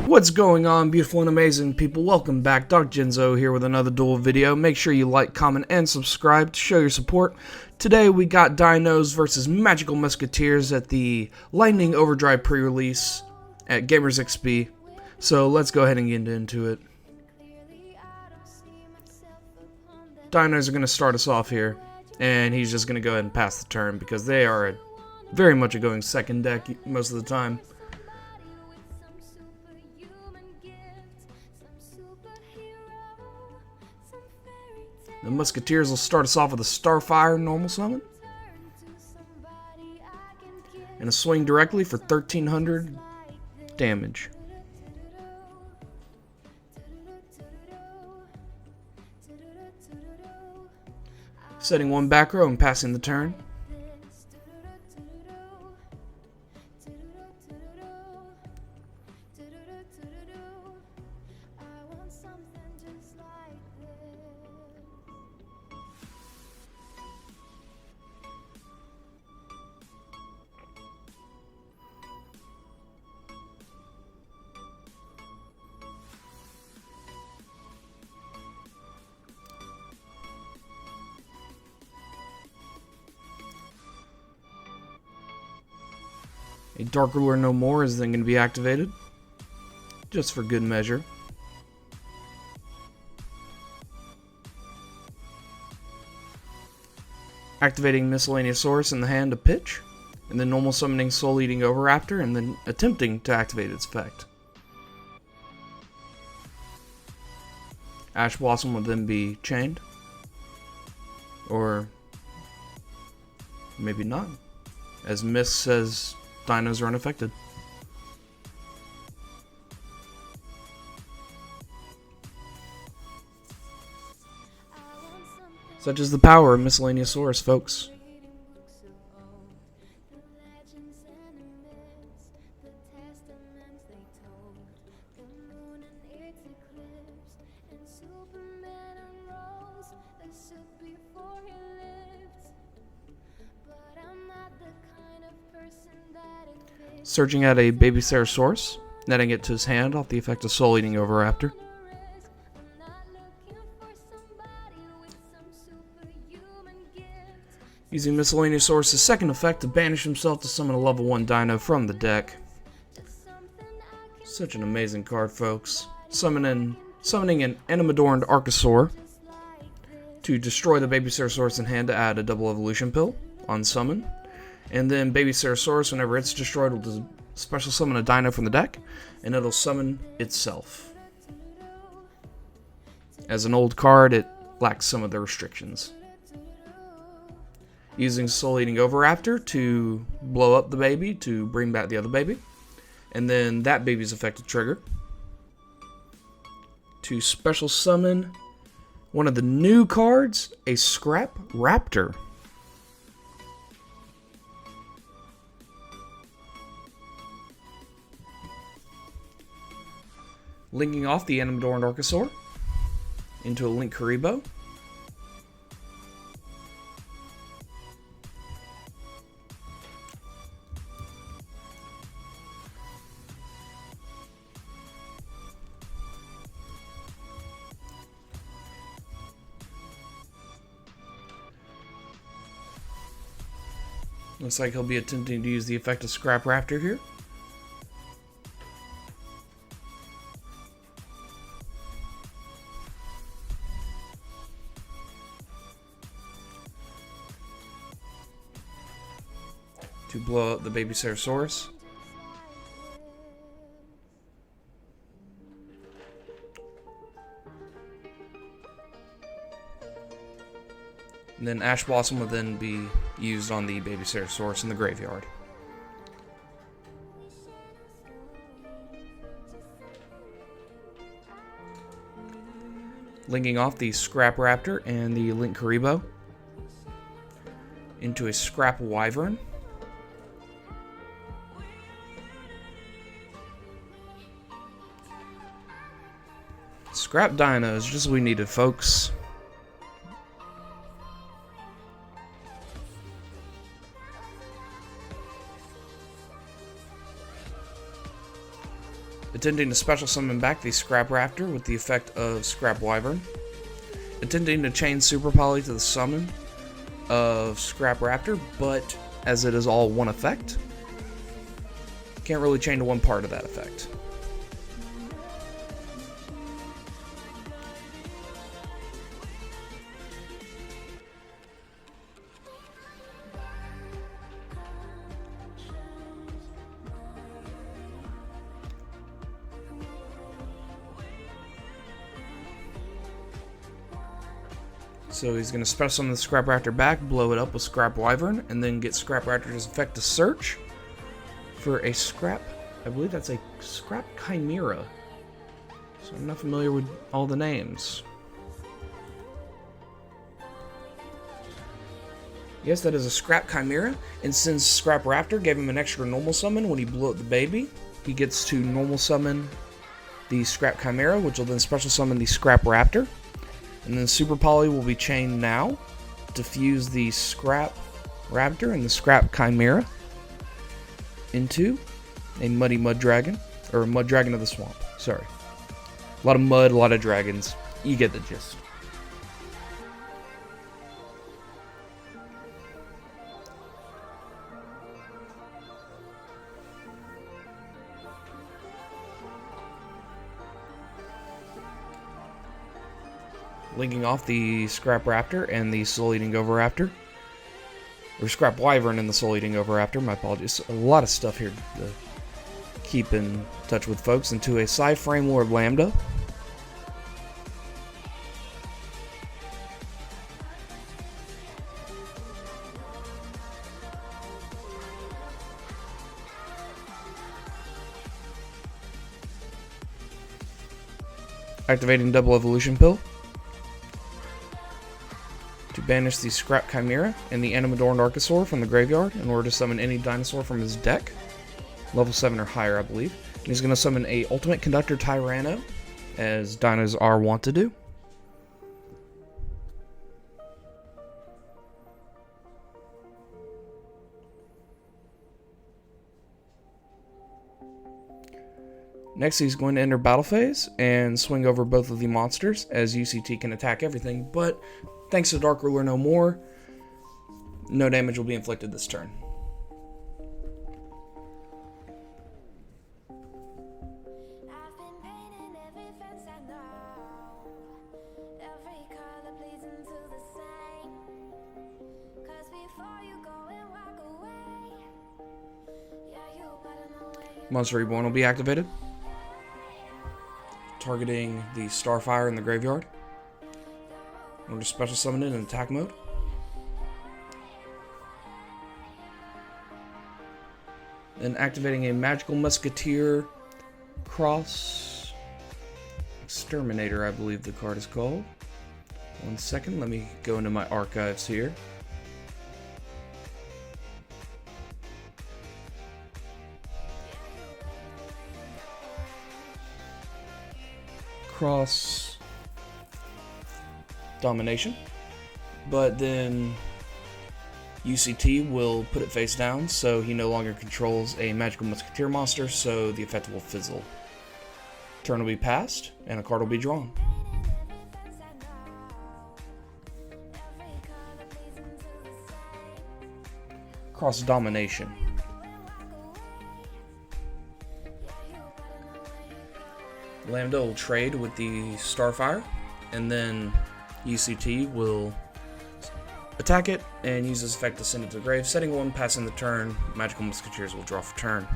What's going on, beautiful and amazing people? Welcome back. Dr. Genzo here with another duel video. Make sure you like, comment, and subscribe to show your support. Today we got Dinos versus Magical Musketeers at the Lightning Overdrive pre-release at Gamers XP. So let's go ahead and get into it. Dinos are going to start us off here, and he's just going to go ahead and pass the turn because they are very much a going second deck most of the time. The Musketeers will start us off with a Starfire normal summon and a swing directly for 1300 damage. Setting one back row and passing the turn. A Dark Ruler No More is then going to be activated, just for good measure. Activating Miscellaneous Source in the hand to pitch, and then normal summoning Soul Eating Overraptor, and then attempting to activate its effect. Ash Blossom will then be chained, or maybe not, as Mist says Dinos are unaffected. Such is the power of Miscellaneous Source, folks. Searching out a Baby Source, netting it to his hand off the effect of Soul Eating Overraptor. Using Miscellaneous Source's second effect to banish himself to summon a level 1 Dino from the deck. Such an amazing card, folks. Summoning an Animadorned Archosaur to destroy the Baby Source in hand to add a double evolution pill on summon. And then Baby Source, whenever it's destroyed, will special summon a Dino from the deck, and it'll summon itself. As an old card, it lacks some of the restrictions. Using Soul Eating Overraptor to blow up the baby to bring back the other baby, and then that baby's effective trigger to special summon one of the new cards, a Scrap Raptor. Linking off the Animadorned Archosaur into a Link Karibo. Looks like he'll be attempting to use the effect of Scrap Raptor here. To blow up the Baby Source. And then Ash Blossom will then be used on the Baby Source in the graveyard. Linking off the Scrap Raptor and the Link Karibo into a Scrap Wyvern. Scrap Dinos, just what we needed, folks. Attempting to special summon back the Scrap Raptor with the effect of Scrap Wyvern. Attempting to chain Super Poly to the summon of Scrap Raptor, but as it is all one effect, can't really chain to one part of that effect. So he's going to special summon the Scrap Raptor back, blow it up with Scrap Wyvern, and then get Scrap Raptor's effect to search for a Scrap, I believe that's a Scrap Chimera. So I'm not familiar with all the names. Yes, that is a Scrap Chimera, and since Scrap Raptor gave him an extra normal summon when he blew up the baby, he gets to normal summon the Scrap Chimera, which will then special summon the Scrap Raptor. And then Super Poly will be chained now to fuse the Scrap Raptor and the Scrap Chimera into a Muddy Mud Dragon, or a Mud Dragon of the Swamp. Sorry. A lot of mud, a lot of dragons. You get the gist. Linking off the Scrap Raptor and the Soul Eating Oviraptor. Or Scrap Wyvern and the Soul Eating Oviraptor, my apologies. A lot of stuff here to keep in touch with, folks. Into a Psy-Frame Lord Lambda. Activating Double Evolution Pill to banish the Scrap Chimera and the Animadorned Archosaur from the graveyard in order to summon any dinosaur from his deck. Level 7 or higher, I believe. And he's going to summon a Ultimate Conductor Tyranno, as dinos are wont to do. Next, he's going to enter battle phase and swing over both of the monsters, as UCT can attack everything, but thanks to Dark Ruler No More, no damage will be inflicted this turn. Monster Reborn will be activated, targeting the Starfire in the graveyard. We'll just special summon it in attack mode. Then activating a Magical Musketeer Cross Exterminator, I believe the card is called. 1 second, let me go into my archives here. Cross Domination, but then UCT will put it face down, so he no longer controls a Magical Musketeer monster, so the effect will fizzle. Turn will be passed, and a card will be drawn. Cross Domination. Lambda will trade with the Starfire, and then UCT will attack it and use this effect to send it to the grave. Setting 1, passing the turn, Magical Musketeers will draw for turn.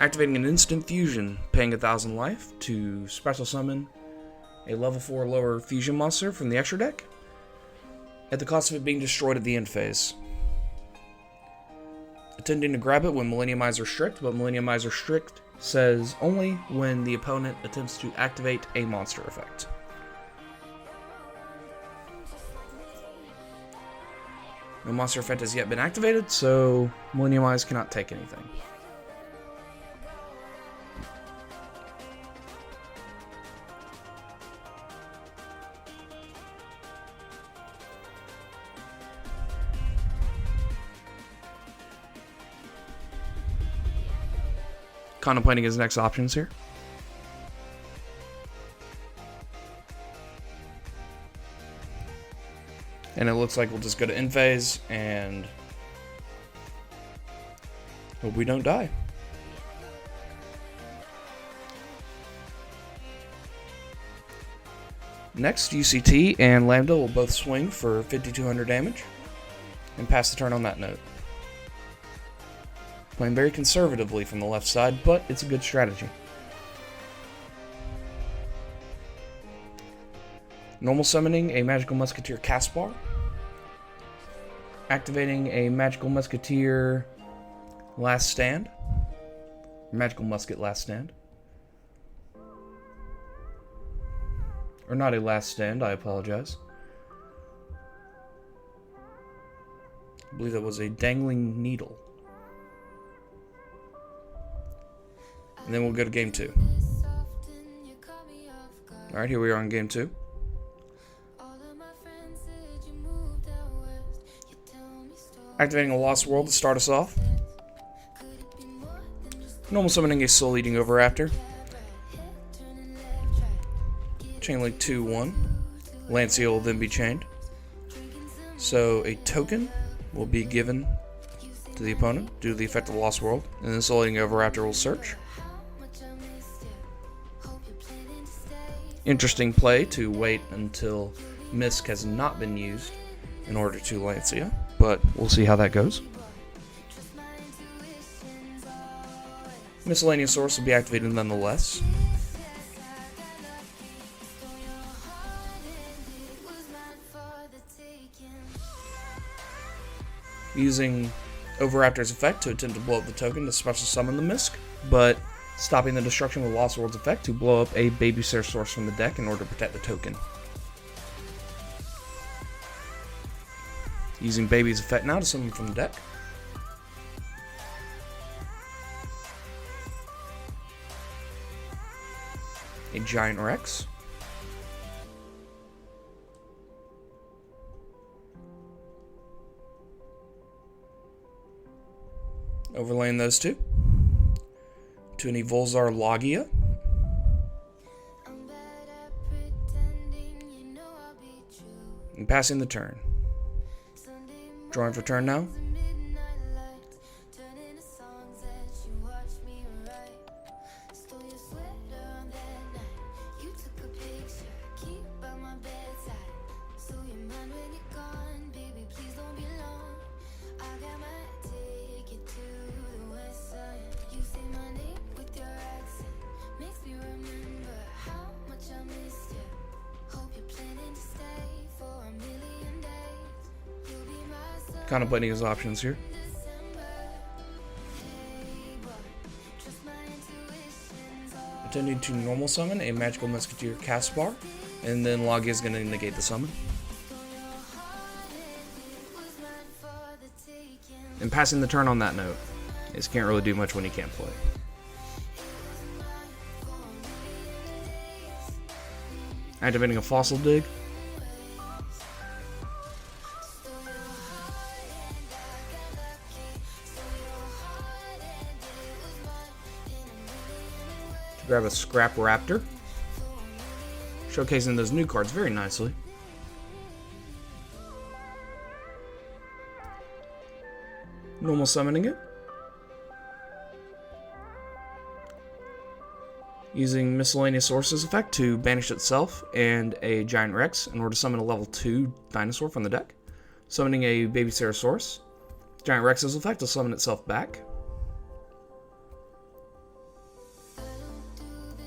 Activating an instant fusion, paying 1,000 life to special summon a level 4 lower fusion monster from the extra deck, at the cost of it being destroyed at the end phase. Attempting to grab it when Millenniumizer Strict, but Millenniumizer Strict says only when the opponent attempts to activate a monster effect. No monster effect has yet been activated, so Millenniumize cannot take anything. Contemplating his next options here. And it looks like we'll just go to end phase and hope we don't die. Next, UCT and Lambda will both swing for 5200 damage and pass the turn on that note. Playing very conservatively from the left side, but it's a good strategy. Normal summoning a Magical Musketeer Caspar. Activating a Magical Musketeer Last Stand. Magical Musket Last Stand. Or not a Last Stand, I apologize. I believe that was a Dangling Needle. And then we'll go to game 2. Alright, here we are on game 2. Activating a Lost World to start us off. Normal summoning a Soul Eating Oviraptor. Chain Link 2-1. Lancia will then be chained. So a token will be given to the opponent due to the effect of the Lost World, and then Soul Eating Oviraptor will search. Interesting play to wait until Misk has not been used in order to Lancia, but we'll see how that goes. Miscellaneous Source will be activated nonetheless. Using Oviraptor's effect to attempt to blow up the token to special summon the Misk, but stopping the destruction with Lost World's effect to blow up a Babysitter Source from the deck in order to protect the token. Using Baby's effect now to summon from the deck. A Giant Rex. Overlaying those two to an Evolzar Logia. And passing the turn. Drawing for turn now. Contemplating his options here. Attempting to normal summon a Magical Musketeer Caspar, and then Logia is going to negate the summon. And passing the turn on that note. This can't really do much when he can't play. Activating a Fossil Dig. Grab a Scrap Raptor, showcasing those new cards very nicely. Normal summoning it. Using Miscellaneous Sources effect to banish itself and a Giant Rex in order to summon a level 2 dinosaur from the deck. Summoning a Babysitter Source. Giant Rex's effect will summon itself back.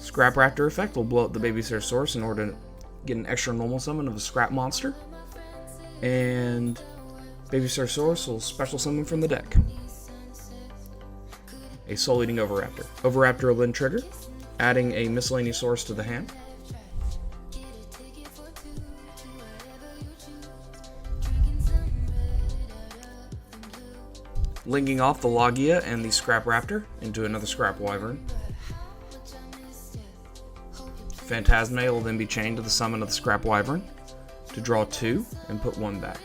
Scrap Raptor effect will blow up the Babysitter Source in order to get an extra normal summon of a Scrap Monster. And Babysitter Source will special summon from the deck a Soul Eating Oviraptor. Oviraptor will then trigger, adding a Miscellaneous Source to the hand. Linking off the Logia and the Scrap Raptor into another Scrap Wyvern. Phantasme will then be chained to the summon of the Scrap Wyvern to draw 2 and put 1 back.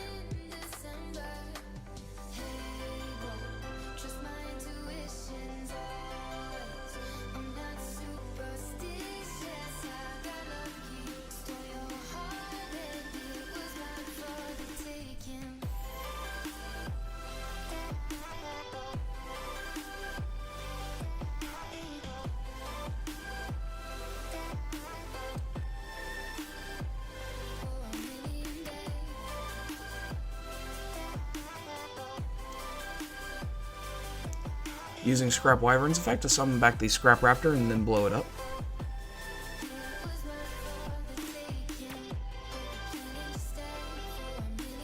Using Scrap Wyvern's effect to summon back the Scrap Raptor and then blow it up.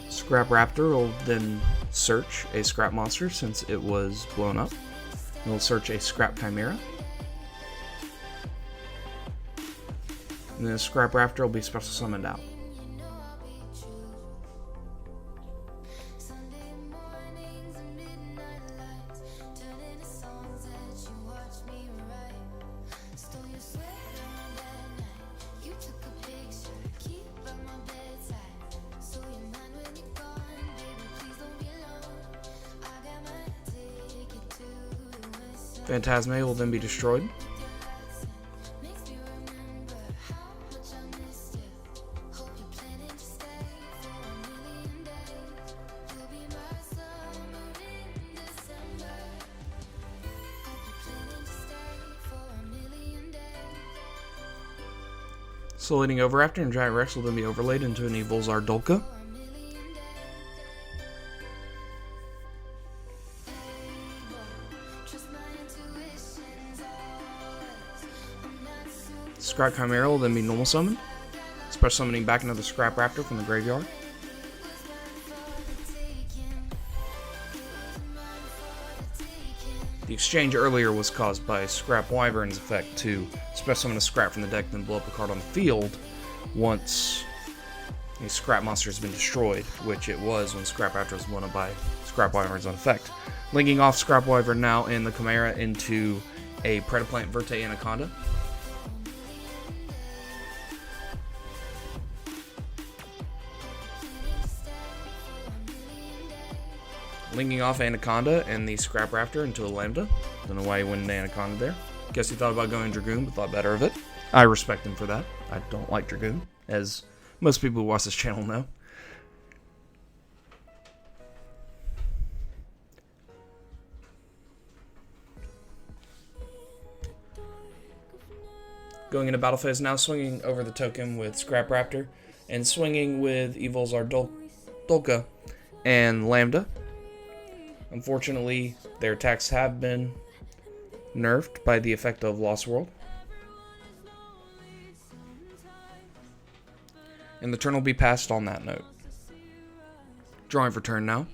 Scrap Raptor will then search a Scrap Monster since it was blown up. It will search a Scrap Chimera. And then the Scrap Raptor will be special summoned out. Phantasme will then be destroyed. Slating Overraptor and Giant Rex will then be overlaid into an Evil Zardolka. Scrap Chimera will then be normal summoned, special summoning back another Scrap Raptor from the graveyard. The exchange earlier was caused by Scrap Wyvern's effect to special summon a Scrap from the deck, then blow up a card on the field once a Scrap monster has been destroyed, which it was when Scrap Raptor was blown up by Scrap Wyvern's own effect. Linking off Scrap Wyvern now and the Chimera into a Predaplant Verte Anaconda. Linking off Anaconda and the Scrap Raptor into a Lambda. Don't know why he went into Anaconda there. Guess he thought about going Dragoon, but thought better of it. I respect him for that. I don't like Dragoon, as most people who watch this channel know. Going into battle phase now, swinging over the token with Scrap Raptor, and swinging with Evil Zardolka and Lambda. Unfortunately, their attacks have been nerfed by the effect of Lost World. And the turn will be passed on that note. Drawing for turn now.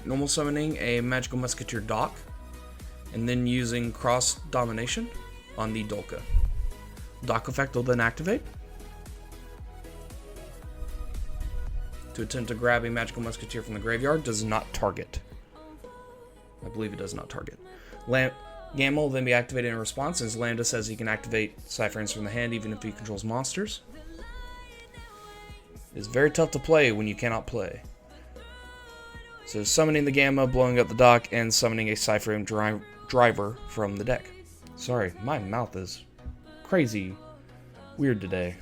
Normal summoning a Magical Musketeer Dock, and then using Cross Domination on the Dolka. Dock effect will then activate to attempt to grab a Magical Musketeer from the graveyard. Does not target. I believe it does not target. Gamma will then be activated in response, since Lambda says he can activate Cypherins from the hand even if he controls monsters. It's very tough to play when you cannot play. So summoning the Gamma, blowing up the dock, and summoning a Cypherin driver from the deck. Sorry, my mouth is crazy weird today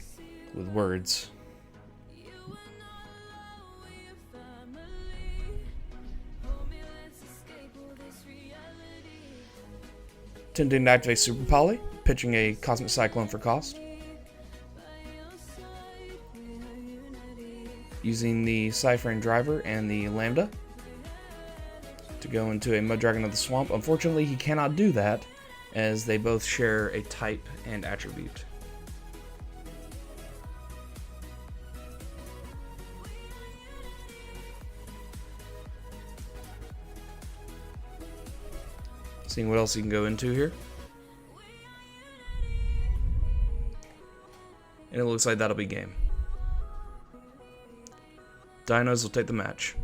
with words. Attempting to activate Super Poly, pitching a Cosmic Cyclone for cost. Using the Cypherin driver and the Lambda to go into a Mud Dragon of the Swamp. Unfortunately, he cannot do that, as they both share a type and attribute. Seeing what else he can go into here. And it looks like that'll be game. Dinos will take the match.